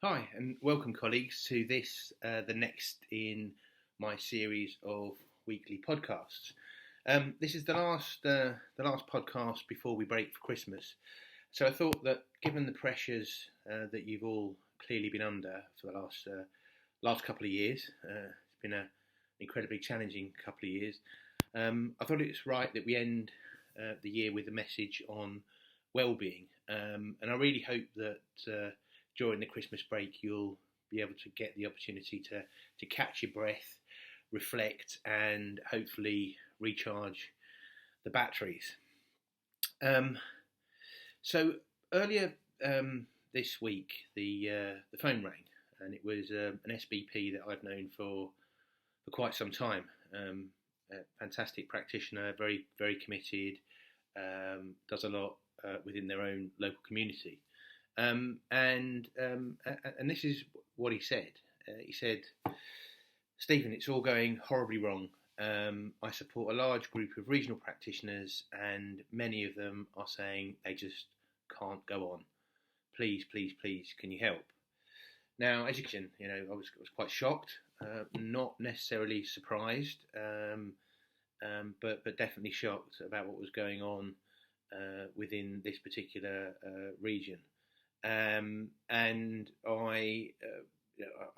Hi, and welcome, colleagues, to this, the next in my series of weekly podcasts. This is the last podcast before we break for Christmas. So I thought that, given the pressures that you've all clearly been under for the last couple of years, it's been an incredibly challenging couple of years. I thought it's right that we end the year with a message on well-being, and I really hope that during the Christmas break you'll be able to get the opportunity to catch your breath, reflect, and hopefully recharge the batteries. So earlier this week, the phone rang, and it was an SBP that I've known for quite some time. A fantastic practitioner, very very committed, does a lot within their own local community. And this is what he said. He said, "Stephen, it's all going horribly wrong. I support a large group of regional practitioners, and many of them are saying they just can't go on. Please, please, please, can you help?" Now, as you can, I was quite shocked, not necessarily surprised, but definitely shocked about what was going on within this particular region. And I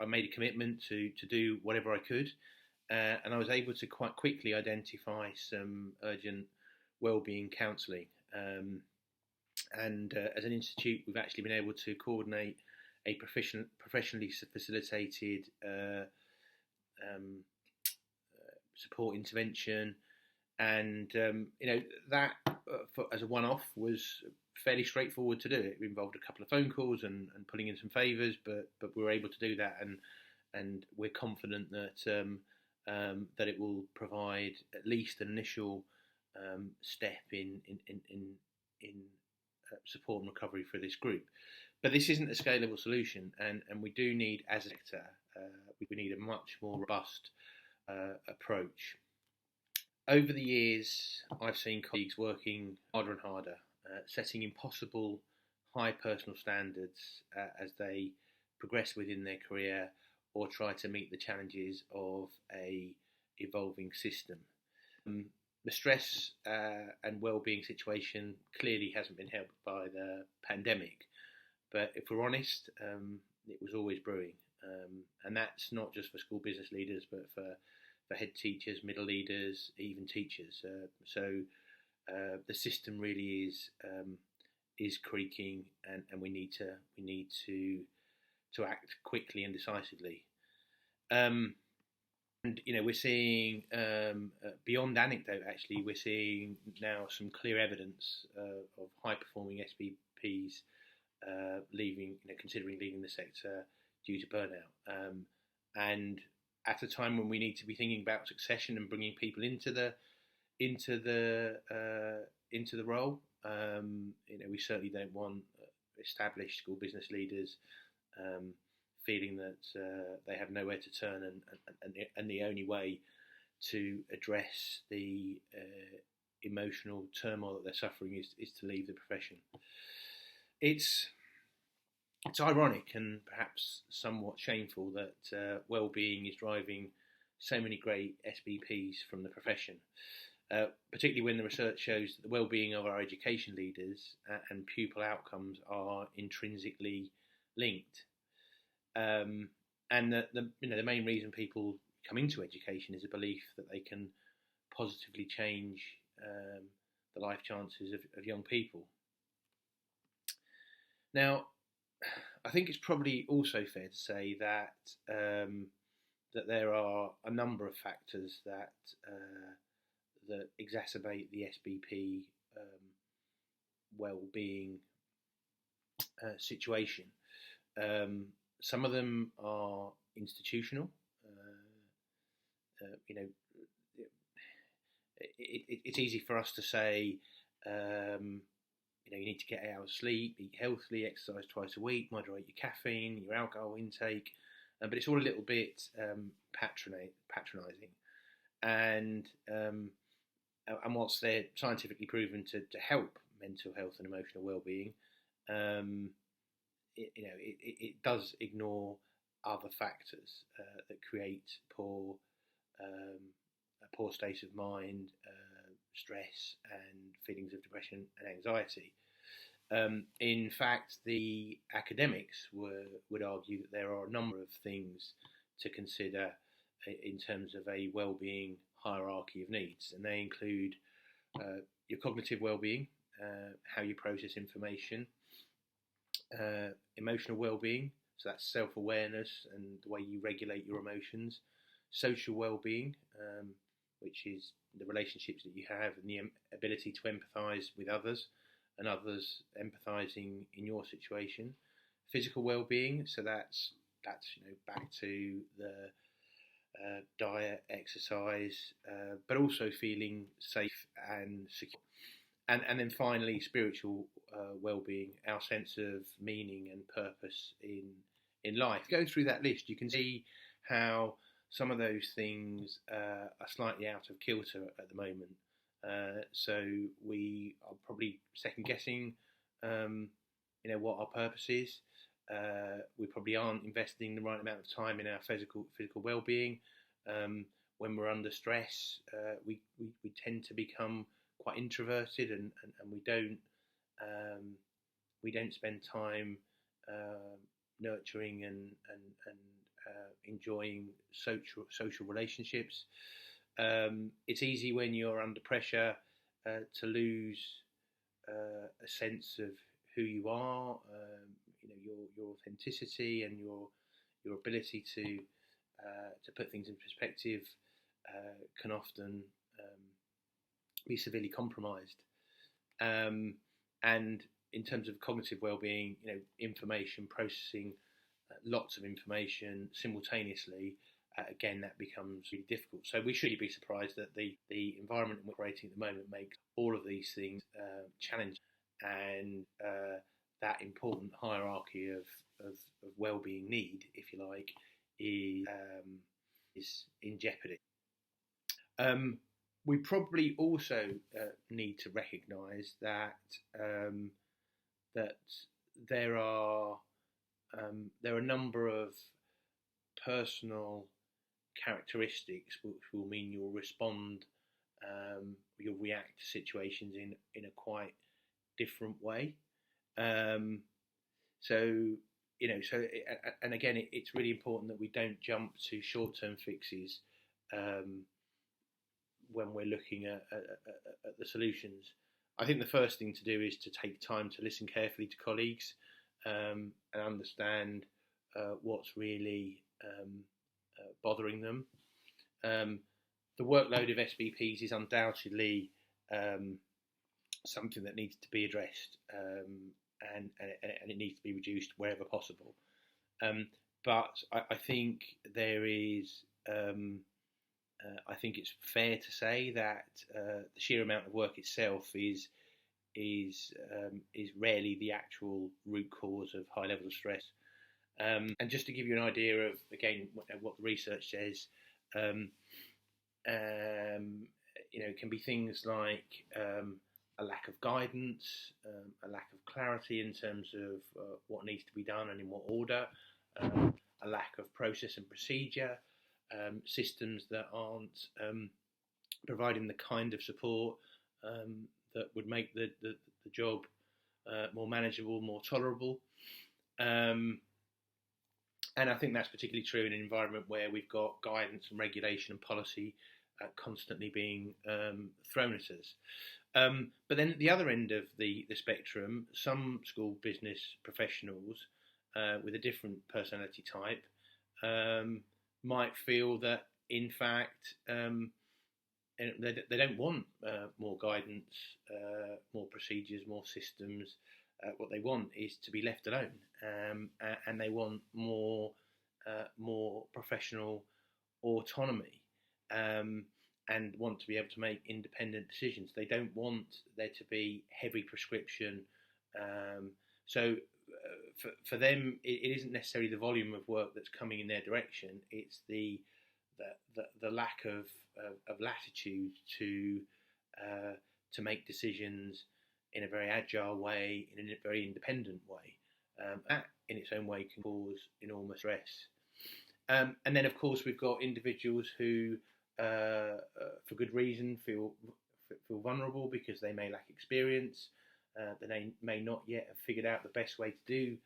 made a commitment to do whatever I could, and I was able to quite quickly identify some urgent wellbeing counselling. And as an institute, we've actually been able to coordinate a professionally facilitated support intervention, and that as a one-off was fairly straightforward to do. It involved a couple of phone calls and pulling in some favours, but we were able to do that, and we're confident that that it will provide at least an initial step in support and recovery for this group. But this isn't a scalable solution, and we do need, as a sector, we need a much more robust approach. Over the years, I've seen colleagues working harder and harder, setting impossible high personal standards as they progress within their career or try to meet the challenges of a evolving system. The stress and well-being situation clearly hasn't been helped by the pandemic, but if we're honest, it was always brewing, and that's not just for school business leaders, but for head teachers, middle leaders, even teachers. So the system really is creaking, and we need to act quickly and decisively. And we're seeing beyond anecdote. Actually, we're seeing now some clear evidence of high-performing SBPs considering leaving the sector due to burnout. And at a time when we need to be thinking about succession and bringing people into the role, we certainly don't want established school business leaders feeling that they have nowhere to turn, and the only way to address the emotional turmoil that they're suffering is to leave the profession. It's ironic and perhaps somewhat shameful that well-being is driving so many great SBPs from the profession, particularly when the research shows that the well-being of our education leaders and pupil outcomes are intrinsically linked. And the main reason people come into education is a belief that they can positively change the life chances of young people. Now, I think it's probably also fair to say that that there are a number of factors that exacerbate the SBP well-being situation. Some of them are institutional. It's easy for us to say, you need to get 8 hours sleep, eat healthily, exercise twice a week, moderate your caffeine, your alcohol intake, but it's all a little bit patronising. And whilst they're scientifically proven to help mental health and emotional well-being, it does ignore other factors that create a poor state of mind, stress, and feelings of depression and anxiety. In fact, the academics would argue that there are a number of things to consider in terms of a well-being hierarchy of needs, and they include your cognitive well-being, how you process information, emotional well-being, so that's self-awareness and the way you regulate your emotions, social well-being, which is the relationships that you have and the ability to empathise with others and others empathising in your situation, physical well-being, so that's back to the diet, exercise, but also feeling safe and secure. And then finally, spiritual well-being, our sense of meaning and purpose in life. Go through that list, you can see how some of those things are slightly out of kilter at the moment. So we are probably second guessing, what our purpose is. We probably aren't investing the right amount of time in our physical well-being. When we're under stress, we tend to become quite introverted, and we don't spend time nurturing and enjoying social relationships. It's easy when you're under pressure to lose a sense of who you are, your authenticity and your ability to put things in perspective can often be severely compromised. And in terms of cognitive well-being, information processing, lots of information simultaneously, again, that becomes really difficult. So we shouldn't be surprised that the environment we're operating at the moment makes all of these things challenging, and that important hierarchy of well-being need, if you like, is in jeopardy. We probably also need to recognise that that there are a number of personal characteristics which will mean you'll respond, you'll react to situations in a quite different way. And again, it's really important that we don't jump to short-term fixes when we're looking at the solutions. I think the first thing to do is to take time to listen carefully to colleagues and understand what's really bothering them. The workload of SBPs is undoubtedly something that needs to be addressed, and it needs to be reduced wherever possible. But I think there is, I think it's fair to say that the sheer amount of work itself is rarely the actual root cause of high levels of stress. And just to give you an idea of, again, what the research says, it can be things like a lack of guidance, a lack of clarity in terms of what needs to be done and in what order, a lack of process and procedure, systems that aren't providing the kind of support that would make the job more manageable, more tolerable. And I think that's particularly true in an environment where we've got guidance and regulation and policy constantly being thrown at us. But then at the other end of the spectrum, some school business professionals with a different personality type might feel that, in fact, they don't want more guidance, more procedures, more systems. What they want is to be left alone, and they want more professional autonomy, and want to be able to make independent decisions. They don't want there to be heavy prescription. For them, it isn't necessarily the volume of work that's coming in their direction. It's the lack of latitude to make decisions in a very agile way, in a very independent way. That in its own way can cause enormous stress. And then, of course, we've got individuals who, for good reason, feel vulnerable because they may lack experience. They may not yet have figured out the best way to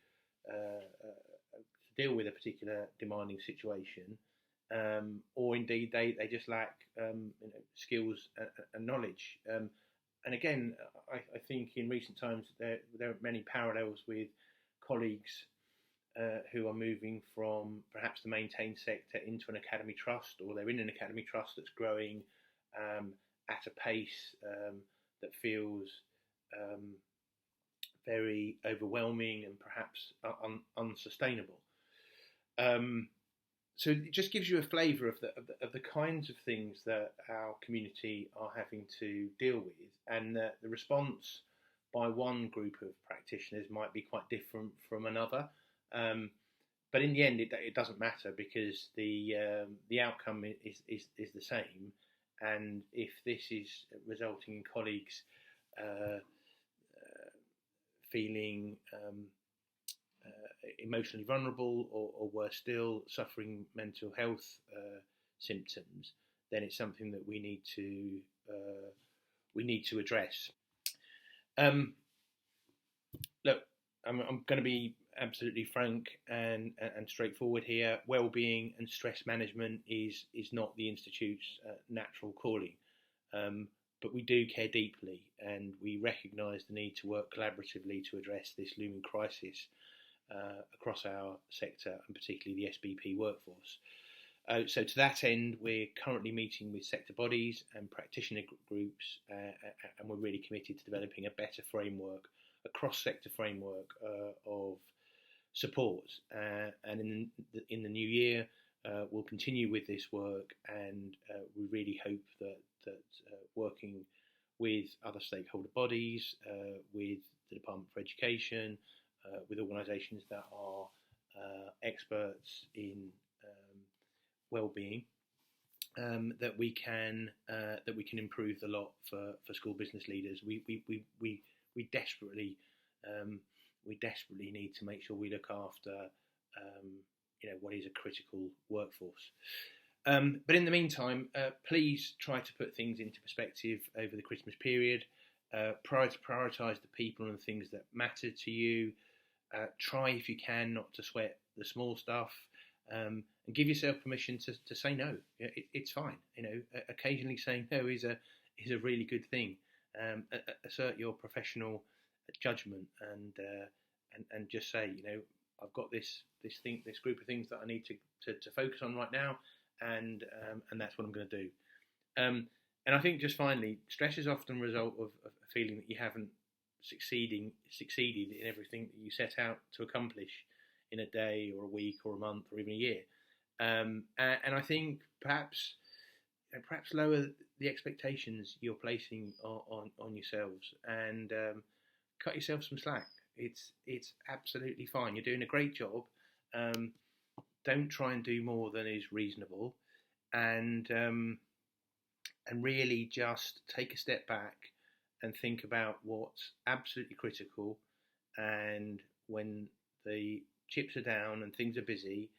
deal with a particular demanding situation, or indeed they just lack skills and knowledge. And again, I think in recent times there are many parallels with colleagues who are moving from perhaps the maintained sector into an academy trust, or they're in an academy trust that's growing at a pace that feels very overwhelming and perhaps unsustainable. So it just gives you a flavour of the kinds of things that our community are having to deal with, and that the response by one group of practitioners might be quite different from another. But in the end, it doesn't matter, because the outcome is the same. And if this is resulting in colleagues feeling emotionally vulnerable, or worse still, suffering mental health symptoms, then it's something that we need to address. Look, I'm going to be absolutely frank and straightforward here. Wellbeing and stress management is not the Institute's natural calling, but we do care deeply, and we recognise the need to work collaboratively to address this looming crisis across our sector, and particularly the SBP workforce. So to that end, we're currently meeting with sector bodies and practitioner groups, and we're really committed to developing a better framework, a cross-sector framework of support. And in the new year, we'll continue with this work, and we really hope that working with other stakeholder bodies, with the Department for Education, with organisations that are experts in wellbeing, that we can improve the lot for school business leaders. We desperately need to make sure we look after what is a critical workforce. But in the meantime, please try to put things into perspective over the Christmas period. Prioritise the people and the things that matter to you. Try, if you can, not to sweat the small stuff, and give yourself permission to say no. It's fine. Occasionally saying no is a really good thing. Assert your professional judgment, and just say, I've got this group of things that I need to focus on right now, and that's what I'm going to do. And I think, just finally, stress is often a result of a feeling that you haven't succeeded in everything that you set out to accomplish in a day or a week or a month or even a year. And I think perhaps lower the expectations you're placing on yourselves, and cut yourself some slack. It's absolutely fine. You're doing a great job. Don't try and do more than is reasonable, and really just take a step back and think about what's absolutely critical. And when the chips are down and things are busy,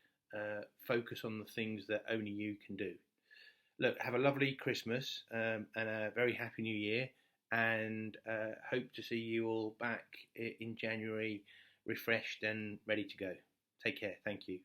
focus on the things that only you can do. Look, have a lovely Christmas and a very happy New Year, and hope to see you all back in January, refreshed and ready to go. Take care. Thank you.